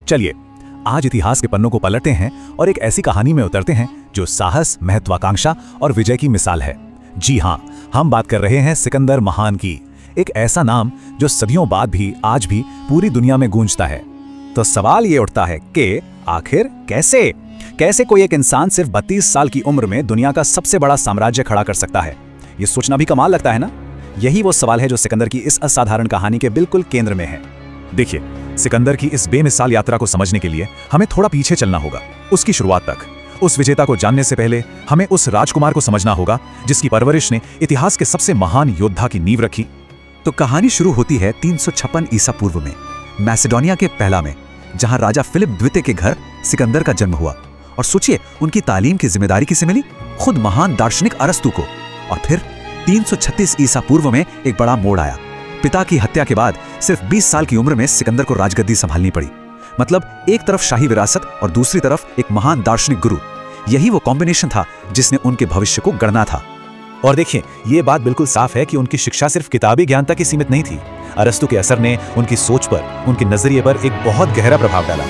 चलिए आज इतिहास के पन्नों को पलटते हैं और एक ऐसी कहानी में उतरते हैं जो साहस, महत्वाकांक्षा और विजय की मिसाल है। जी हाँ, हम बात कर रहे हैं सिकंदर महान की। एक ऐसा नाम जो सदियों बाद भी आज भी पूरी दुनिया में गूंजता है। तो सवाल ये उठता है कि आखिर कैसे कोई एक इंसान सिर्फ 32 साल की उम्र में दुनिया का सबसे बड़ा साम्राज्य खड़ा कर सकता है। ये सोचना भी कमाल लगता है ना। यही वो सवाल है जो सिकंदर की इस असाधारण कहानी के बिल्कुल केंद्र में है। देखिए, सिकंदर की इस बेमिसाल यात्रा को समझने के लिए हमें थोड़ा पीछे चलना होगा, उसकी शुरुआत तक। उस विजेता को जानने से पहले हमें उस राजकुमार को समझना होगा जिसकी परवरिश ने इतिहास के सबसे महान योद्धा की नींव रखी। तो कहानी शुरू होती है 356 ईसा पूर्व में, मैसेडोनिया के पहला में, जहां राजा फिलिप द्वितीय के घर सिकंदर का जन्म हुआ। और सोचिए, उनकी तालीम की जिम्मेदारी किसे मिली? खुद महान दार्शनिक अरस्तु को। और फिर 336 ईसा पूर्व में एक बड़ा मोड़ आया। पिता की हत्या के बाद सिर्फ 20 साल की उम्र में सिकंदर को राजगद्दी संभालनी पड़ी। मतलब एक तरफ शाही विरासत और दूसरी तरफ एक महान दार्शनिक गुरु। यही वो कॉम्बिनेशन था जिसने उनके भविष्य को गढ़ना था। और देखिए, ये बात बिल्कुल साफ है कि उनकी शिक्षा सिर्फ किताबी ज्ञान तक ही सीमित नहीं थी। अरस्तु के असर ने उनकी सोच पर, उनके नजरिए पर एक बहुत गहरा प्रभाव डाला।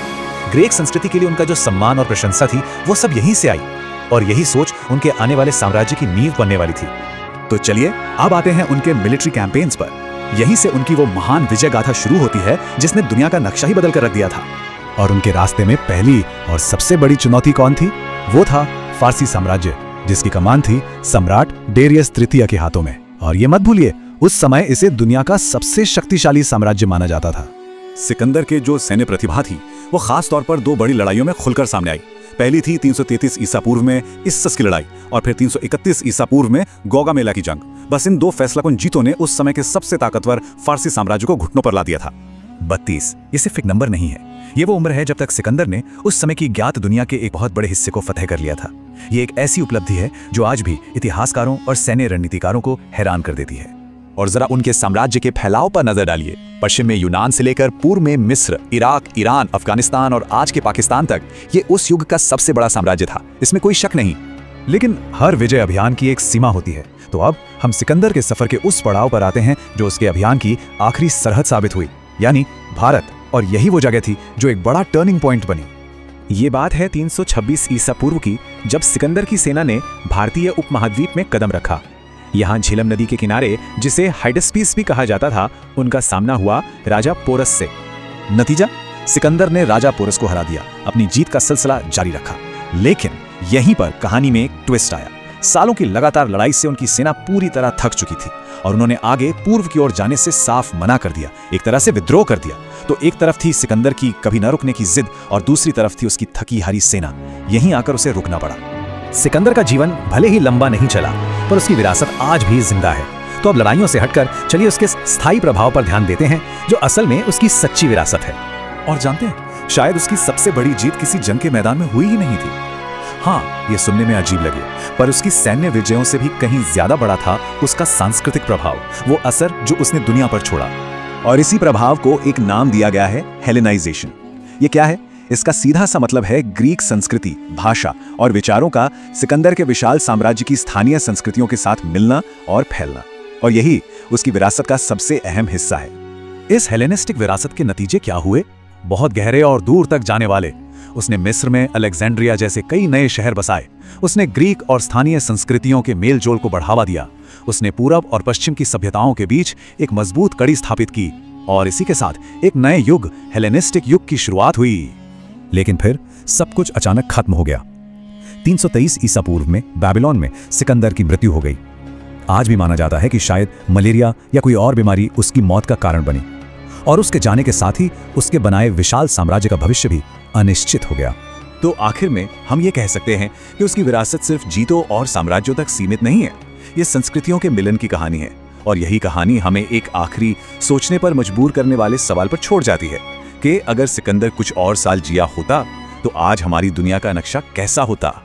ग्रीक संस्कृति के लिए उनका जो सम्मान और प्रशंसा थी, वो सब यहीं से आई। और यही सोच उनके आने वाले साम्राज्य की नींव बनने वाली थी। तो चलिए अब आते हैं उनके मिलिट्री कैंपेन्स पर। यहीं से उनकी वो महान विजय गाथा शुरू होती है जिसने दुनिया का नक्शा ही बदल कर रख दिया था। और उनके रास्ते में पहली और सबसे बड़ी चुनौती कौन थी? वो था फारसी साम्राज्य, जिसकी कमान थी सम्राट डेरियस तृतीय के हाथों में। और ये मत भूलिए, उस समय इसे दुनिया का सबसे शक्तिशाली साम्राज्य माना जाता था। सिकंदर के जो सैन्य प्रतिभा थी वो खास तौर पर दो बड़ी लड़ाइयों में खुलकर सामने आई। पहली थी 333 ईसा पूर्व में इस्सस की लड़ाई, और फिर 331 ईसा पूर्व में गौगामेला की जंग। बस इन दो फैसलाकुन जीतों ने उस समय के सबसे ताकतवर फारसी साम्राज्य को घुटनों पर ला दिया था। 32 ये सिर्फ एक नंबर नहीं है, ये वो उम्र है जब तक सिकंदर ने उस समय की ज्ञात दुनिया के एक बहुत बड़े हिस्से को फतह कर लिया था। ये एक ऐसी उपलब्धि है जो आज भी इतिहासकारों और सैन्य रणनीतिकारों को हैरान कर देती है। और जरा उनके साम्राज्य के फैलाव पर नजर डालिए। पश्चिम में यूनान से लेकर पूर्व में मिस्र, इराक, ईरान, अफगानिस्तान और आज के पाकिस्तान तक ये उस युग का सबसे बड़ा साम्राज्य था, इसमें कोई शक नहीं। लेकिन हर विजय अभियान की एक सीमा होती है। तो अब हम सिकंदर के सफर के उस पड़ाव पर आते हैं जो उसके अभियान की आखिरी सरहद साबित हुई, यानी भारत। और यही वो जगह थी जो एक बड़ा टर्निंग पॉइंट बनी। ये बात है 326 ईसा पूर्व की, जब सिकंदर की सेना ने भारतीय उपमहाद्वीप में कदम रखा। यहाँ झेलम नदी के किनारे, जिसे हाइडेस्पीस भी कहा जाता था, उनका सामना हुआ राजा पोरस से। नतीजा, सिकंदर ने राजा पोरस को हरा दिया, अपनी जीत का सिलसिला जारी रखा। लेकिन यहीं पर कहानी में एक ट्विस्ट आया। सालों की लगातार लड़ाई से उनकी सेना पूरी तरह थक चुकी थी और उन्होंने आगे पूर्व की ओर जाने से साफ मना कर दिया, एक तरह से विद्रोह कर दिया। तो एक तरफ थी सिकंदर की कभी न रुकने की जिद और दूसरी तरफ थी उसकी थकी हारी सेना। यहीं आकर उसे रुकना पड़ा। सिकंदर का जीवन भले ही लंबा नहीं चला, पर उसकी विरासत आज भी जिंदा है। तो अब लड़ाइयों से हटकर चलिए उसके स्थायी प्रभाव पर ध्यान देते हैं, जो असल में उसकी सच्ची विरासत है। और जानते हैं, शायद उसकी सबसे बड़ी जीत किसी जंग के मैदान में हुई ही नहीं थी। हाँ, ये सुनने में अजीब लगे, पर उसकी सैन्य विजयों से भी कहीं ज्यादा बड़ा था उसका सांस्कृतिक प्रभाव, वो असर जो उसने दुनिया पर छोड़ा। और इसी प्रभाव को एक नाम दिया गया है, हेलेनाइजेशन। ये क्या है? इसका सीधा सा मतलब है ग्रीक संस्कृति, भाषा और विचारों का सिकंदर के विशाल साम्राज्य की स्थानीय संस्कृतियों के साथ मिलना और फैलना। और यही उसकी विरासत का सबसे अहम हिस्सा है। इस हेलेनिस्टिक विरासत के नतीजे क्या हुए? बहुत गहरे और दूर तक जाने वाले। उसने मिस्र में अलेक्जेंड्रिया जैसे कई नए शहर बसाए। उसने ग्रीक और स्थानीय संस्कृतियों के मेलजोल को बढ़ावा दिया। उसने पूरब और पश्चिम की सभ्यताओं के बीच एक मजबूत कड़ी स्थापित की। और इसी के साथ एक नए युग, हेलेनिस्टिक युग की शुरुआत हुई। लेकिन फिर सब कुछ अचानक खत्म हो गया। 323 ईसा पूर्व में बेबीलोन में सिकंदर की मृत्यु हो गई। आज भी माना जाता है कि शायद मलेरिया या कोई और बीमारी उसकी मौत का कारण बनी। और उसके जाने के साथ ही उसके बनाए विशाल साम्राज्य का भविष्य भी अनिश्चित हो गया। तो आखिर में हम ये कह सकते हैं कि उसकी विरासत सिर्फ जीतों और साम्राज्यों तक सीमित नहीं है। ये संस्कृतियों के मिलन की कहानी है। और यही कहानी हमें एक आखिरी सोचने पर मजबूर करने वाले सवाल पर छोड़ जाती है कि अगर सिकंदर कुछ और साल जिया होता तो आज हमारी दुनिया का नक्शा कैसा होता।